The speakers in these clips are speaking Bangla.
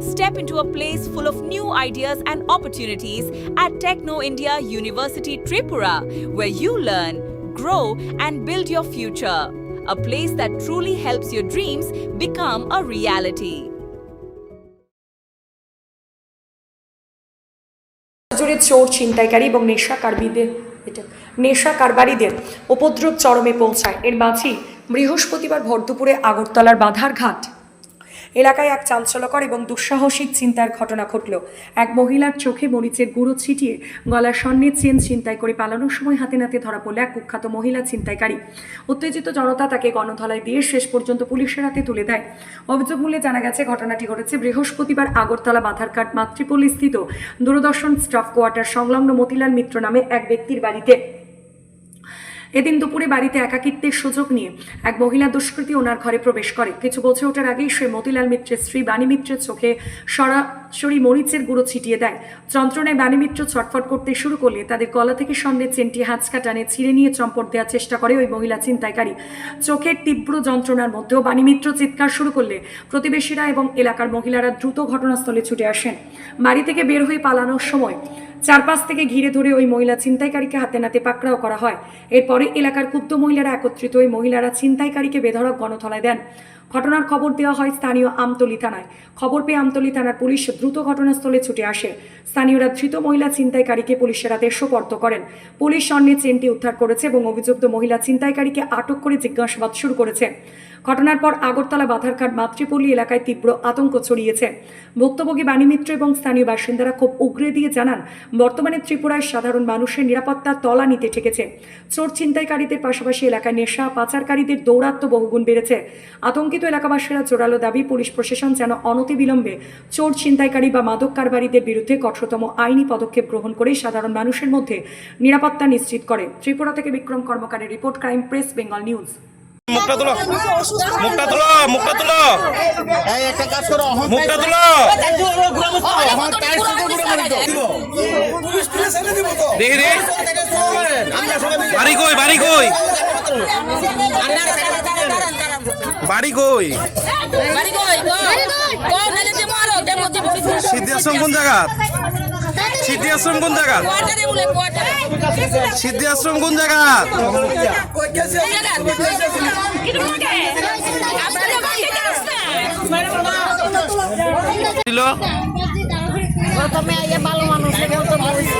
Step into a place full of new ideas and opportunities at Techno India University Tripura, where you learn, grow, and build your future. A place that truly helps your dreams become a reality. জুড়ে চোর ছিনতাইকারী এবং নেশা কারবারিদের উপদ্রব চরমে পৌঁছায়। এর মাঝেই বৃহস্পতিবার ভরদুপুরে আগরতলার বাধারঘাট এলাকায় এক চাঞ্চল্যকর এবং দুঃসাহসিক চিন্তার ঘটনা ঘটল। এক মহিলার চোখে মরিচের গুঁড়ো ছিটিয়ে গলার স্বর্ণের চেন ছিনতাই করে পালানোর সময় হাতে নাতে ধরা পড়ল এক কুখ্যাত মহিলা ছিনতাইকারী। উত্তেজিত জনতা তাকে গণধোলাই দিয়ে শেষ পর্যন্ত পুলিশের হাতে তুলে দেয়। অভিযোগ মূলে জানা গেছে, ঘটনাটি ঘটেছে বৃহস্পতিবার আগরতলা বাধারঘাট মাতৃপল্লী স্থিত দূরদর্শন স্টাফ কোয়ার্টার সংলগ্ন মতিলাল মিত্র নামে এক ব্যক্তির বাড়িতে। এদিন দুপুরে বাড়িতে একাকিত্বের সুযোগ নিয়ে এক মহিলা দুষ্কৃতী ওনার ঘরে প্রবেশ করে। কিছু বলছে ওঠার আগেই সে মতিলাল মিত্রের স্ত্রী বাণী মিত্রের চোখে সরাসরি মরিচের গুঁড়ো ছিটিয়ে দেয়। যন্ত্রণায় বাণী মিত্র ছটফট করতে শুরু করলে তাদের গলা থেকে স্বর্ণের চেনটি হাঁচকা টানে ছিঁড়ে নিয়ে চম্পট দেওয়ার চেষ্টা করে ওই মহিলা ছিনতাইকারী। চোখের তীব্র যন্ত্রণার মধ্যেও বাণী মিত্র চিৎকার শুরু করলে প্রতিবেশীরা এবং এলাকার মহিলারা দ্রুত ঘটনাস্থলে ছুটে আসেন। বাড়ি থেকে বের হয়ে পালানোর সময় চারপাশ থেকে ঘিরে ধরে ওই মহিলা ছিনতাইকারীকে হাতে নাতে পাকড়াও করা হয়। এরপরে এলাকার ক্ষুব্ধ মহিলারা একত্রিত হয়ে মহিলারা ছিনতাইকারীকে বেধড়ক গণধোলাই দেন। ঘটনার খবর দেওয়া হয় স্থানীয় আমতলী থানায়। খবর পেয়ে আমতলী থানার পুলিশ দ্রুত ঘটনাস্থলে ছুটে আসে। স্থানীয়রা ধৃত মহিলা ছিনতাইকারীকে পুলিশের হাতে সোপর্দ করেন। পুলিশ স্বর্ণের চেনটি উদ্ধার করেছে এবং অভিযুক্ত মহিলা ছিনতাইকারীকে আটক করে জিজ্ঞাসাবাদ শুরু করেছে। ঘটনার পর আগরতলা বাধারঘাট মাতৃপল্লী এলাকায় তীব্র আতঙ্ক ছড়িয়েছে। ভুক্তভোগী বাণী মিত্র এবং স্থানীয় বাসিন্দারা খুব উগরে দিয়ে জানান, বর্তমানে ত্রিপুরায় সাধারণ মানুষের নিরাপত্তা তলা নিতে ঠেকেছে। চোর ছিনতাইকারীদের পাশাপাশি এলাকায় নেশা পাচারকারীদের দৌরাত্ম্য বহুগুণ বেড়েছে। আতঙ্কিত এলাকাবাসীরা জোরালো দাবি, পুলিশ প্রশাসন যেন অনতিবিলম্বে চোর ছিনতাইকারী বা মাদক কারবারিদের বিরুদ্ধে কঠোরতম আইনি পদক্ষেপ গ্রহণ করে সাধারণ মানুষের মধ্যে নিরাপত্তা নিশ্চিত করে। ত্রিপুরা থেকে বিক্রম কর্মকারের report, crime press Bengal news. মুখটা তুলো, মুখটা তুলো, মুখটা তুলো, এই একটা কাজ করো, মুখটা তুলো। দেখি রে, বাড়ি কই, বাড়ি কই, বাড়ি কই, সিদ্ধি আশ্রম কোন জায়গা? সিদ্ধি আশ্রম কোন জায়গা? সিদ্ধি আশ্রম কোন জায়গা? প্রথমে আইয়া ভালো মানুষের মতো বলছি,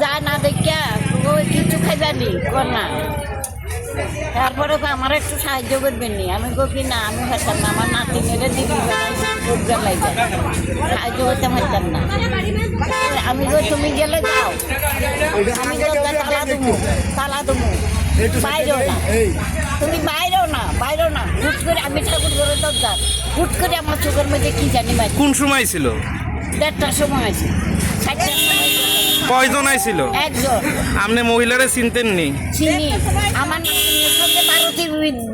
যায় না দেখিয়া ওই কিছু খাইবানি কর না। তারপরে আমার একটু সাহায্য করবেন নি। আমি কি না, আমি পারতাম না, আমার নাতিনেরে দিদি লাগে সাহায্য করতে পারতাম না। আমি তুমি গেলে যাও, আমি তালা দেবো, বাইরেও না, তুমি বাইরেও না, হুট করে আমি ঠাকুর ঘরে দরকার, হুট করে আমার চোখের মধ্যে কি জানি। কোন সময় ছিল? 1:30টার সময় আছে। কয়জন আইছিল? একজন। আপনি মহিলারা চিনতেন নি? চিনি। আমার নাতিনের সঙ্গে ভারতীয়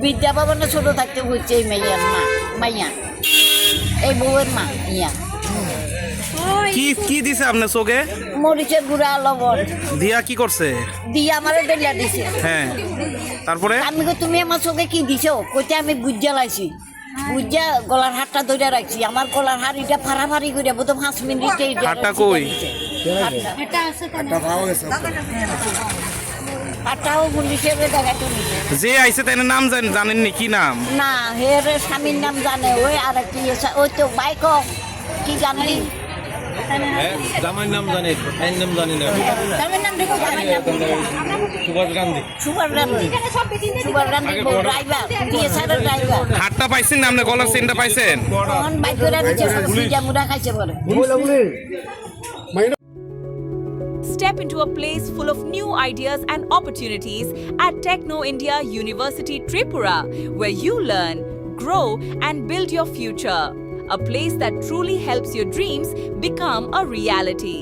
বিদ্যা ভবনে ছোট থাকতে বলছে এই মাইয়ার মা, মাইয়া এই বউয়ের মা ইয়া। কি কি দিছে আপনার চোখে? মরিচের গুঁড়া, লবণ দিয়া কি করছে? দিয়া আমারে বেলা দিছে। হ্যাঁ, তারপরে আমি তুমি আমার চোখে কি দিছো? কইতে আমি গুজ্জা লাইছি, গুজ্জা গলার হাতটা ধরে রাখছি। আমার গলার হাত এটা ফাড়াফাড়ি করে বোধ 5 মিনিটে হাতটা কই? হাতটাও পুলিশের দেখাতে নিছে। যে আইছে তাই নাম জানেননি? কি নাম? না, হের স্বামীর নাম জানে। ওই আর কি ওই তো বাইক কি জানি, জামাইয়ের নাম জানি, ভাইয়ের নাম জানি না। সুভাষ গান্ধী ড্রাইভার, টিএসআরের ড্রাইভার। হাতটা পাইছেন না আপনি? গলার চেনটা পাইছেন? তখন বাইক করে দিচ্ছে, মুড়া খাইছে বলে। Step into a place full of new ideas and opportunities at Techno India University Tripura, where you learn, grow, and build your future. A place that truly helps your dreams become a reality.